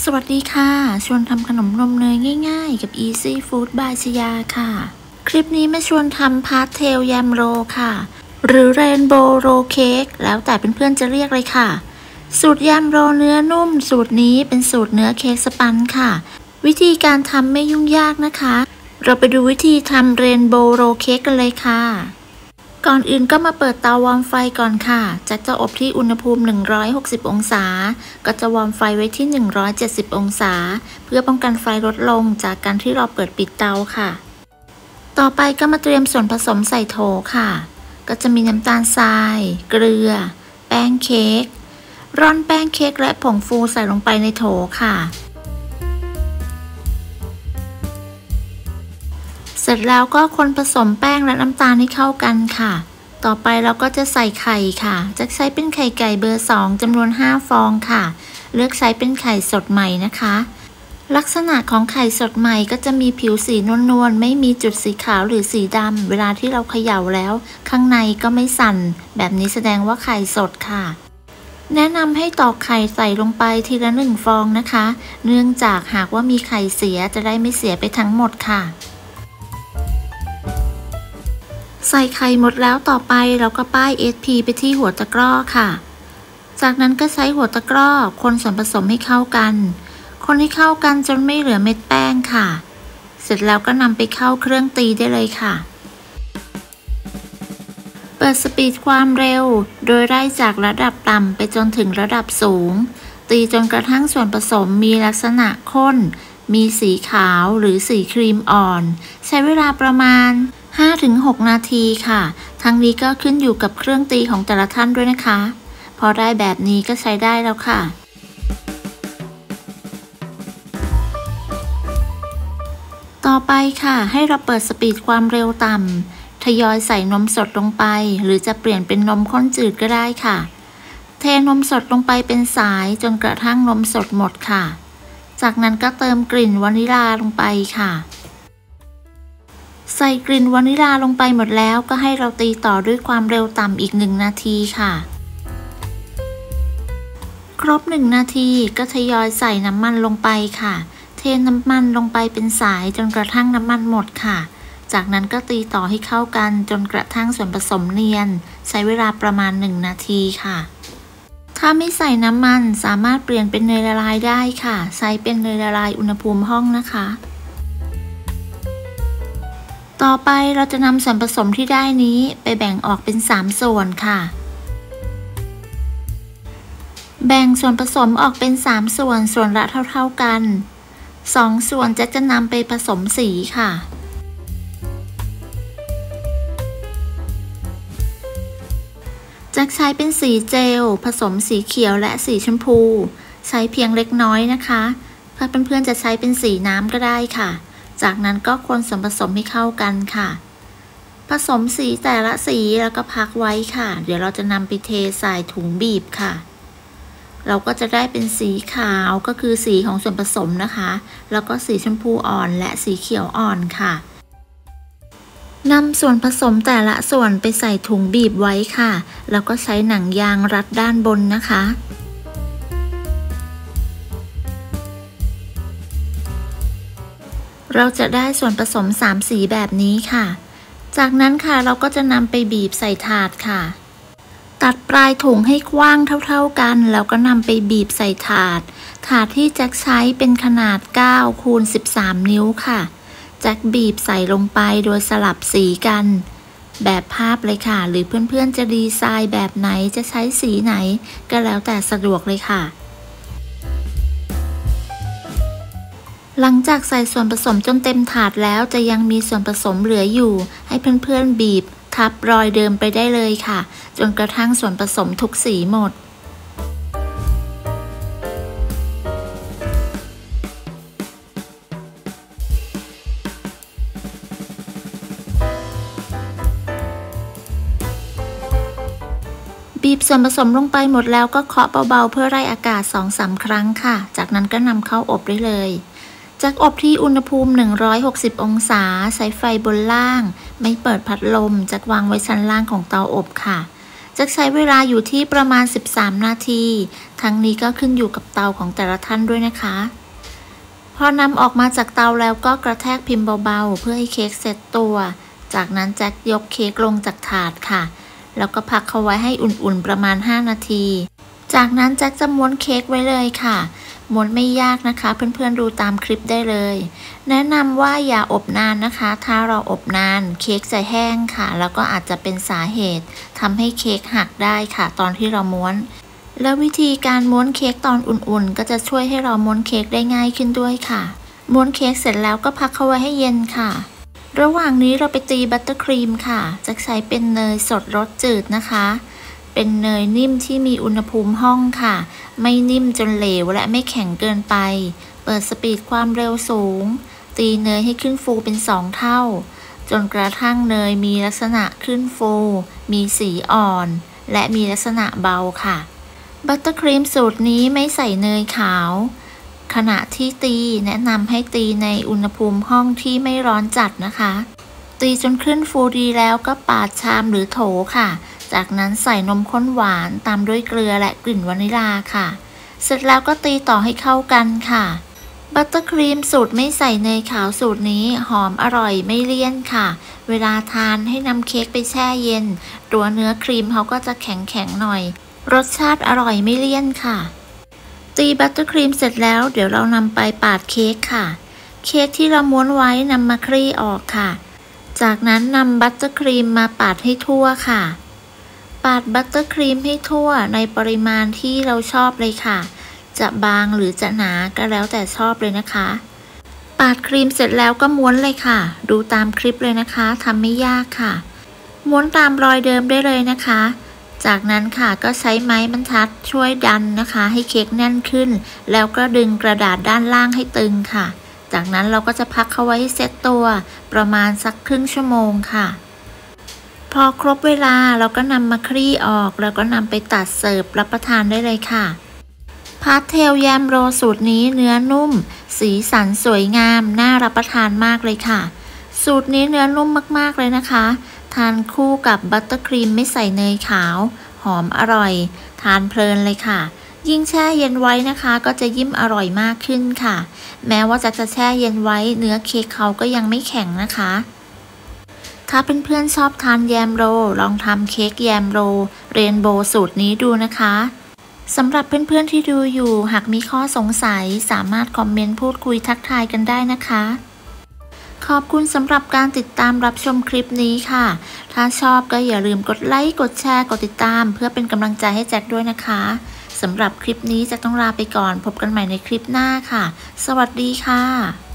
สวัสดีค่ะชวนทำขนมนมเนยง่ายๆกับ Easy Food by ชยาค่ะคลิปนี้มาชวนทำพาสเทลแยมโรค่ะหรือเรนโบว์โรเค้กแล้วแต่เพื่อนๆจะเรียกเลยค่ะสูตรแยมโรเนื้อนุ่มสูตรนี้เป็นสูตรเนื้อเค้กสปันค่ะวิธีการทำไม่ยุ่งยากนะคะเราไปดูวิธีทำเรนโบว์โรเค้กกันเลยค่ะก่อนอื่นก็มาเปิดเตาวอร์มไฟก่อนค่ะจะอบที่อุณหภูมิ160องศาก็จะวอร์มไฟไว้ที่170องศาเพื่อป้องกันไฟลดลงจากการที่เราเปิดปิดเตาค่ะต่อไปก็มาเตรียมส่วนผสมใส่โถค่ะก็จะมีน้ำตาลทรายเกลือแป้งเค้กร่อนแป้งเค้กและผงฟูใส่ลงไปในโถค่ะเสร็จแล้วก็คนผสมแป้งและน้ำตาลให้เข้ากันค่ะต่อไปเราก็จะใส่ไข่ค่ะจะใช้เป็นไข่ไก่เบอร์2จำนวน5ฟองค่ะเลือกใช้เป็นไข่สดใหม่นะคะลักษณะของไข่สดใหม่ก็จะมีผิวสีนวลๆไม่มีจุดสีขาวหรือสีดำเวลาที่เราเขย่าแล้วข้างในก็ไม่สั่นแบบนี้แสดงว่าไข่สดค่ะแนะนำให้ตอกไข่ใส่ลงไปทีละ1ฟองนะคะเนื่องจากหากว่ามีไข่เสียจะได้ไม่เสียไปทั้งหมดค่ะใส่ไข่หมดแล้วต่อไปเราก็ป้าย SP ไปที่หัวตะกร้อค่ะจากนั้นก็ใช้หัวตะกร้อคนส่วนผสมให้เข้ากันคนให้เข้ากันจนไม่เหลือเม็ดแป้งค่ะเสร็จแล้วก็นำไปเข้าเครื่องตีได้เลยค่ะเปิดสปีดความเร็วโดยไล่จากระดับต่ำไปจนถึงระดับสูงตีจนกระทั่งส่วนผสมมีลักษณะข้นมีสีขาวหรือสีครีมอ่อนใช้เวลาประมาณ5-6 นาทีค่ะทั้งนี้ก็ขึ้นอยู่กับเครื่องตีของแต่ละท่านด้วยนะคะพอได้แบบนี้ก็ใช้ได้แล้วค่ะต่อไปค่ะให้เราเปิดสปีดความเร็วต่ำทยอยใส่นมสดลงไปหรือจะเปลี่ยนเป็นนมข้นจืดก็ได้ค่ะเทนมสดลงไปเป็นสายจนกระทั่งนมสดหมดค่ะจากนั้นก็เติมกลิ่นวานิลาลงไปค่ะใส่กลิ่นวานิลาลงไปหมดแล้วก็ให้เราตีต่อด้วยความเร็วต่ำอีก1 นาทีค่ะครบ1 นาทีก็ทยอยใส่น้ำมันลงไปค่ะเทน้ำมันลงไปเป็นสายจนกระทั่งน้ำมันหมดค่ะจากนั้นก็ตีต่อให้เข้ากันจนกระทั่งส่วนผสมเนียนใช้เวลาประมาณ1 นาทีค่ะถ้าไม่ใส่น้ำมันสามารถเปลี่ยนเป็นเนยละลายได้ค่ะใช้เป็นเนยละลายอุณหภูมิห้องนะคะต่อไปเราจะนำส่วนผสมที่ได้นี้ไปแบ่งออกเป็น3ส่วนค่ะแบ่งส่วนผสมออกเป็น3ส่วนละเท่าๆกัน2ส่วนจะนำไปผสมสีค่ะจะใช้เป็นสีเจลผสมสีเขียวและสีชมพูใช้เพียงเล็กน้อยนะคะถ้าเพื่อนๆจะใช้เป็นสีน้ำก็ได้ค่ะจากนั้นก็คนส่วนผสมให้เข้ากันค่ะผสมสีแต่ละสีแล้วก็พักไว้ค่ะเดี๋ยวเราจะนำไปเทใส่ถุงบีบค่ะเราก็จะได้เป็นสีขาวก็คือสีของส่วนผสมนะคะแล้วก็สีชมพูอ่อนและสีเขียวอ่อนค่ะนำส่วนผสมแต่ละส่วนไปใส่ถุงบีบไว้ค่ะแล้วก็ใช้หนังยางรัดด้านบนนะคะเราจะได้ส่วนผสม3สีแบบนี้ค่ะจากนั้นค่ะเราก็จะนำไปบีบใส่ถาดค่ะตัดปลายถุงให้กว้างเท่าๆกันแล้วก็นำไปบีบใส่ถาดที่แจ็คใช้เป็นขนาด9 คูณ 13 นิ้วค่ะแจ็คบีบใส่ลงไปโดยสลับสีกันแบบภาพเลยค่ะหรือเพื่อนๆจะดีไซน์แบบไหนจะใช้สีไหนก็แล้วแต่สะดวกเลยค่ะหลังจากใส่ส่วนผสมจนเต็มถาดแล้วจะยังมีส่วนผสมเหลืออยู่ให้เพื่อนๆบีบทับรอยเดิมไปได้เลยค่ะจนกระทั่งส่วนผสมทุกสีหมดบีบส่วนผสมลงไปหมดแล้วก็เคาะเบาๆเพื่อไล่อากาศ 2-3 ครั้งค่ะจากนั้นก็นำเข้าอบได้เลยจากอบที่อุณหภูมิ160องศาใช้ไฟบนล่างไม่เปิดพัดลมจากวางไว้ชั้นล่างของเตาอบค่ะ จะใช้เวลาอยู่ที่ประมาณ13นาทีทั้งนี้ก็ขึ้นอยู่กับเตาของแต่ละท่านด้วยนะคะพอนำออกมาจากเตาแล้วก็กระแทกพิมพ์เบาๆเพื่อให้เค้กเซ็ตตัวจากนั้นแจ็คยกเค้กลงจากถาดค่ะแล้วก็พักเขาไว้ให้อุ่นๆประมาณ5นาทีจากนั้นแจ็คจะม้วนเค้กไว้เลยค่ะม้วนไม่ยากนะคะเพื่อนๆดูตามคลิปได้เลยแนะนำว่าอย่าอบนานนะคะถ้าเราอบนานเค้กจะแห้งค่ะแล้วก็อาจจะเป็นสาเหตุทำให้เค้กหักได้ค่ะตอนที่เราม้วนแล้ววิธีการม้วนเค้กตอนอุ่นๆก็จะช่วยให้เราม้วนเค้กได้ง่ายขึ้นด้วยค่ะม้วนเค้กเสร็จแล้วก็พักเขาไว้ให้เย็นค่ะระหว่างนี้เราไปตีบัตเตอร์ครีมค่ะจะใช้เป็นเนยสดรสจืดนะคะเป็นเนยนิ่มที่มีอุณหภูมิห้องค่ะไม่นิ่มจนเหลวและไม่แข็งเกินไปเปิดสปีดความเร็วสูงตีเนยให้ขึ้นฟูเป็น2เท่าจนกระทั่งเนยมีลักษณะขึ้นฟูมีสีอ่อนและมีลักษณะเบาค่ะบัตเตอร์ครีมสูตรนี้ไม่ใส่เนยขาวขณะที่ตีแนะนำให้ตีในอุณหภูมิห้องที่ไม่ร้อนจัดนะคะตีจนขึ้นฟูดีแล้วก็ปาดชามหรือโถค่ะจากนั้นใส่นมข้นหวานตามด้วยเกลือและกลิ่นวานิลาค่ะเสร็จแล้วก็ตีต่อให้เข้ากันค่ะบัตเตอร์ครีมสูตรไม่ใส่เนยขาวสูตรนี้หอมอร่อยไม่เลี่ยนค่ะเวลาทานให้นำเค้กไปแช่เย็นตัวเนื้อครีมเขาก็จะแข็งๆหน่อยรสชาติอร่อยไม่เลี่ยนค่ะตีบัตเตอร์ครีมเสร็จแล้วเดี๋ยวเรานำไปปาดเค้กค่ะเค้กที่เราม้วนไว้นำมาคลี่ออกค่ะจากนั้นนำบัตเตอร์ครีมมาปาดให้ทั่วค่ะปาดบัตเตอร์ครีมให้ทั่วในปริมาณที่เราชอบเลยค่ะจะบางหรือจะหนาก็แล้วแต่ชอบเลยนะคะปาดครีมเสร็จแล้วก็ม้วนเลยค่ะดูตามคลิปเลยนะคะทำไม่ยากค่ะม้วนตามรอยเดิมได้เลยนะคะจากนั้นค่ะก็ใช้ไม้บรรทัดช่วยดันนะคะให้เค้กแน่นขึ้นแล้วก็ดึงกระดาษด้านล่างให้ตึงค่ะจากนั้นเราก็จะพักเขาไว้ให้เซตตัวประมาณสักครึ่งชั่วโมงค่ะพอครบเวลาเราก็นำมาคลี่ออกแล้วก็นำไปตัดเสิร์ฟรับประทานได้เลยค่ะพาสเทลแยมโรสูตรนี้เนื้อนุ่มสีสันสวยงามน่ารับประทานมากเลยค่ะสูตรนี้เนื้อนุ่มมากๆเลยนะคะทานคู่กับบัตเตอร์ครีมไม่ใส่เนยขาวหอมอร่อยทานเพลินเลยค่ะยิ่งแช่เย็นไว้นะคะก็จะยิ่งอร่อยมากขึ้นค่ะแม้ว่าจะแช่เย็นไว้เนื้อเค้กเขาก็ยังไม่แข็งนะคะถ้าเพื่อนๆชอบทานแยมโรลองทำเค้กแยมโรเรนโบว์สูตรนี้ดูนะคะสำหรับเพื่อนๆที่ดูอยู่หากมีข้อสงสัยสามารถคอมเมนต์พูดคุยทักทายกันได้นะคะขอบคุณสำหรับการติดตามรับชมคลิปนี้ค่ะถ้าชอบก็อย่าลืมกดไลค์กดแชร์กดติดตามเพื่อเป็นกำลังใจให้แจ็คด้วยนะคะสำหรับคลิปนี้แจ็คต้องลาไปก่อนพบกันใหม่ในคลิปหน้าค่ะสวัสดีค่ะ